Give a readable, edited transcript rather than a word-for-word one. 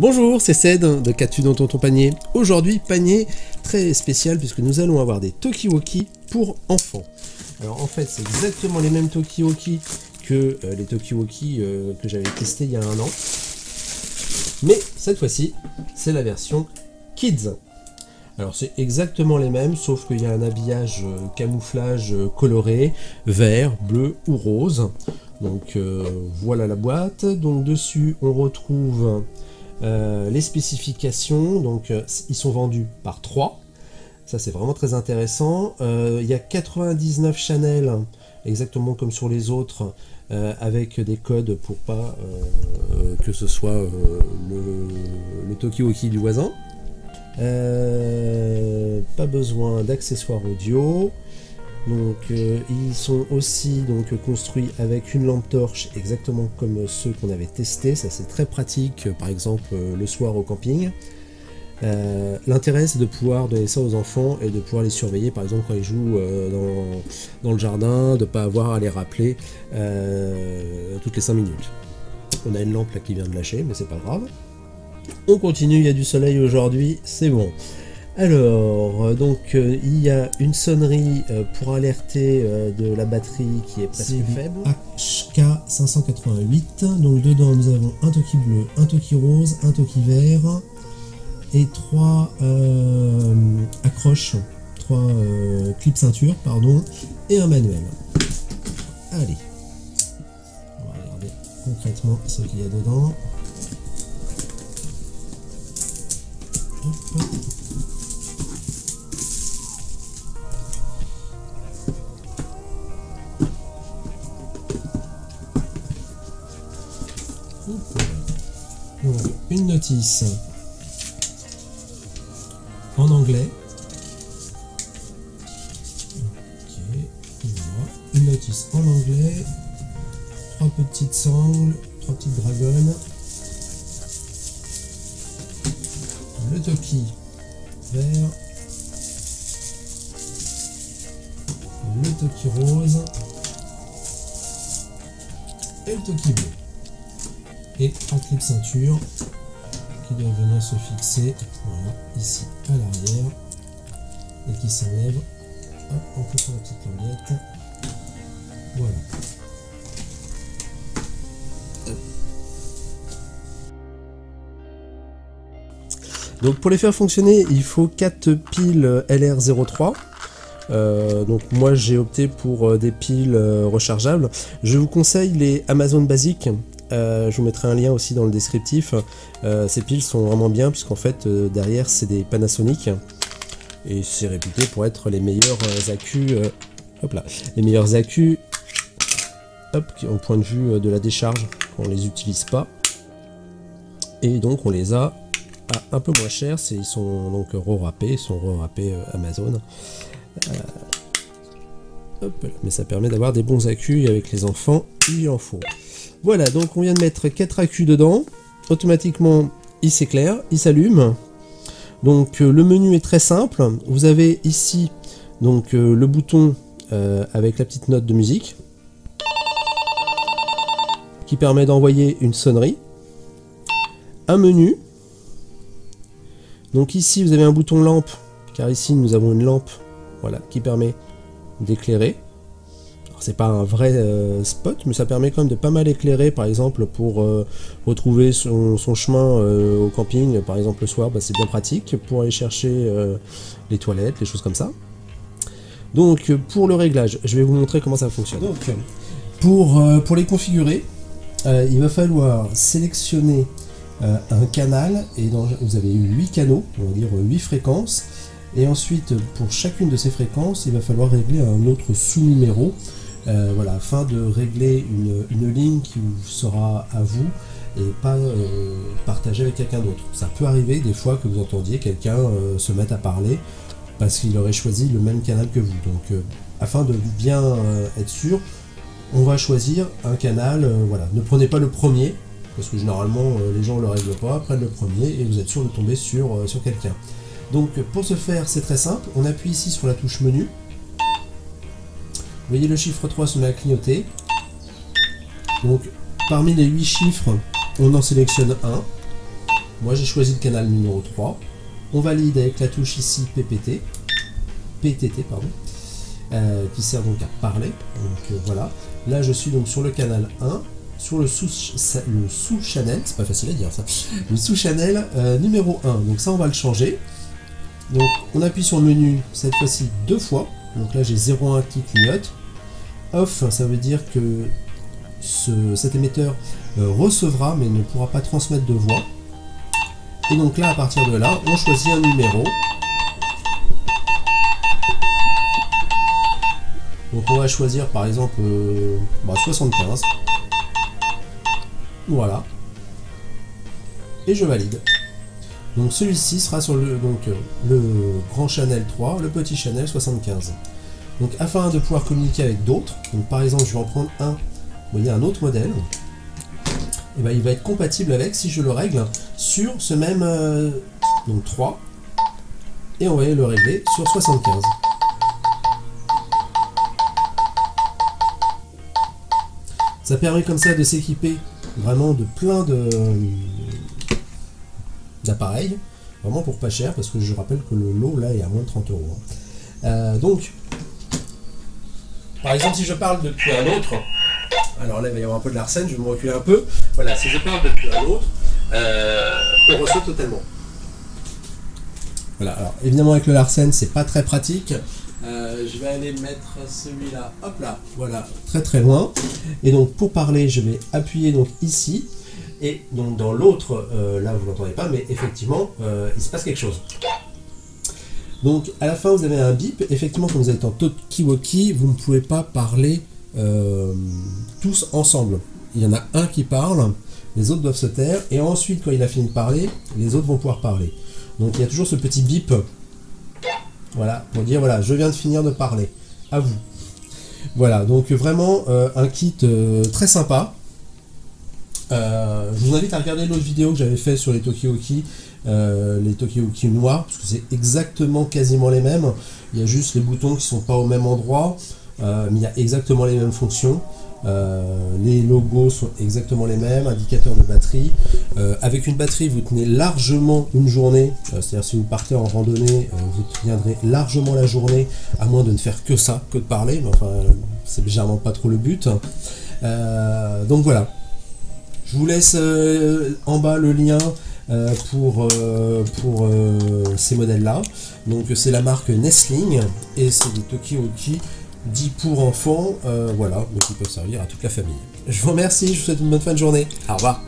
Bonjour, c'est Ced de Qu'as-tu dans ton panier. Aujourd'hui, panier très spécial puisque nous allons avoir des Tokiwoki pour enfants. Alors en fait, c'est exactement les mêmes Tokiwoki que les Tokiwoki que j'avais testé il y a un an. Mais cette fois-ci, c'est la version Kids. Alors c'est exactement les mêmes, sauf qu'il y a un habillage camouflage coloré, vert, bleu ou rose. Donc voilà la boîte. Donc dessus, on retrouve les spécifications. Donc ils sont vendus par 3. Ça c'est vraiment très intéressant. Il y a 99 channels, exactement comme sur les autres, avec des codes pour pas que ce soit le Tokiwoki du voisin. Pas besoin d'accessoires audio. Donc ils sont aussi construits avec une lampe torche exactement comme ceux qu'on avait testés. Ça c'est très pratique par exemple le soir au camping. L'intérêt c'est de pouvoir donner ça aux enfants et de pouvoir les surveiller par exemple quand ils jouent dans le jardin, de ne pas avoir à les rappeler toutes les 5 minutes. On a une lampe là qui vient de lâcher mais c'est pas grave. On continue, il y a du soleil aujourd'hui, c'est bon. Alors, donc il y a une sonnerie pour alerter de la batterie qui est presque faible. HK588, donc dedans nous avons un Toki bleu, un Toki rose, un Toki vert et 3 accroches, 3 clips ceinture, pardon, et un manuel. Allez, on va regarder concrètement ce qu'il y a dedans. Hop. Donc, une notice en anglais. Okay, voilà. Une notice en anglais. 3 petites sangles, 3 petites dragons. Le Toki vert, le Toki rose et le Toki bleu. Et 3 clips ceinture qui doivent venir se fixer voilà, ici à l'arrière et qui s'enlèvent en poussant la petite languette. Voilà. Donc pour les faire fonctionner, il faut 4 piles LR03. Donc moi j'ai opté pour des piles rechargeables. Je vous conseille les Amazon basiques. Je vous mettrai un lien aussi dans le descriptif. Ces piles sont vraiment bien puisqu'en fait derrière c'est des Panasonic et c'est réputé pour être les meilleurs accus. Hop là, les meilleurs accus. Hop, au point de vue de la décharge, on les utilise pas et donc on les a un peu moins cher, ils sont donc re-râpés, Amazon. Hop, mais ça permet d'avoir des bons accus et avec les enfants, il en faut. Voilà, donc on vient de mettre 4 accus dedans. Automatiquement, il s'éclaire, il s'allume. Donc le menu est très simple. Vous avez ici donc le bouton avec la petite note de musique qui permet d'envoyer une sonnerie. Un menu. Donc ici vous avez un bouton lampe, car ici nous avons une lampe voilà, qui permet d'éclairer. C'est pas un vrai spot, mais ça permet quand même de pas mal éclairer, par exemple pour retrouver son chemin au camping, par exemple le soir, c'est bien pratique, pour aller chercher les toilettes, les choses comme ça. Donc pour le réglage, je vais vous montrer comment ça fonctionne. Donc pour les configurer, il va falloir sélectionner un canal, et vous avez 8 canaux, on va dire 8 fréquences, et ensuite pour chacune de ces fréquences il va falloir régler un autre sous-numéro voilà, afin de régler une ligne qui sera à vous et pas partagée avec quelqu'un d'autre. Ça peut arriver des fois que vous entendiez quelqu'un se mettre à parler parce qu'il aurait choisi le même canal que vous. Donc afin de bien être sûr, on va choisir un canal, voilà, ne prenez pas le premier, parce que généralement les gens ne le règlent pas, prennent le premier et vous êtes sûr de tomber sur quelqu'un. Donc pour ce faire, c'est très simple, on appuie ici sur la touche menu. Vous voyez le chiffre 3 se met à clignoter. Donc parmi les 8 chiffres, on en sélectionne un. Moi j'ai choisi le canal numéro 3. On valide avec la touche ici PTT, pardon, qui sert donc à parler. Donc voilà. Là je suis donc sur le canal 1, sur le sous-channel, c'est pas facile à dire ça, le sous-channel numéro 1. Donc ça on va le changer. Donc on appuie sur le menu cette fois-ci 2 fois. Donc là j'ai 0,1 qui clignote. Off, ça veut dire que cet émetteur recevra mais ne pourra pas transmettre de voix. Et donc là, à partir de là, on choisit un numéro. Donc on va choisir par exemple 75. Voilà. Et je valide. Donc celui-ci sera sur le grand channel 3, le petit channel 75. Donc afin de pouvoir communiquer avec d'autres, donc par exemple je vais en prendre un, vous voyez un autre modèle, et ben, il va être compatible avec si je le règle sur ce même donc 3, et on va le régler sur 75. Ça permet comme ça de s'équiper vraiment de plein d'appareils, vraiment pour pas cher, parce que je rappelle que le lot là est à moins de 30 €. Donc, par exemple, si je parle depuis un autre, alors là il va y avoir un peu de l'arsène, je vais me reculer un peu. Voilà, si je parle depuis un autre, on reçoit totalement. Voilà, alors évidemment avec le Larsen c'est pas très pratique. Je vais aller mettre celui-là, hop là, voilà, très très loin. Et donc pour parler, je vais appuyer donc ici. Et donc dans l'autre, là vous l'entendez pas, mais effectivement, il se passe quelque chose. Donc à la fin vous avez un bip. Effectivement, quand vous êtes en talkie-walkie, vous ne pouvez pas parler tous ensemble. Il y en a un qui parle, les autres doivent se taire, et ensuite quand il a fini de parler, les autres vont pouvoir parler. Donc il y a toujours ce petit bip, voilà, pour dire voilà, je viens de finir de parler, à vous. Voilà, donc vraiment un kit très sympa. Je vous invite à regarder l'autre vidéo que j'avais fait sur les talkie-walkie noirs, parce que c'est exactement quasiment les mêmes. Il y a juste les boutons qui sont pas au même endroit, mais il y a exactement les mêmes fonctions. Les logos sont exactement les mêmes, indicateur de batterie. Avec une batterie, vous tenez largement une journée, c'est-à-dire si vous partez en randonnée, vous tiendrez largement la journée, à moins de ne faire que ça, que de parler, mais enfin, c'est généralement pas trop le but. Donc voilà. Je vous laisse en bas le lien pour ces modèles-là. Donc c'est la marque Nestling et c'est des talkie-walkie dits pour enfants, voilà, mais qui peuvent servir à toute la famille. Je vous remercie, je vous souhaite une bonne fin de journée. Au revoir.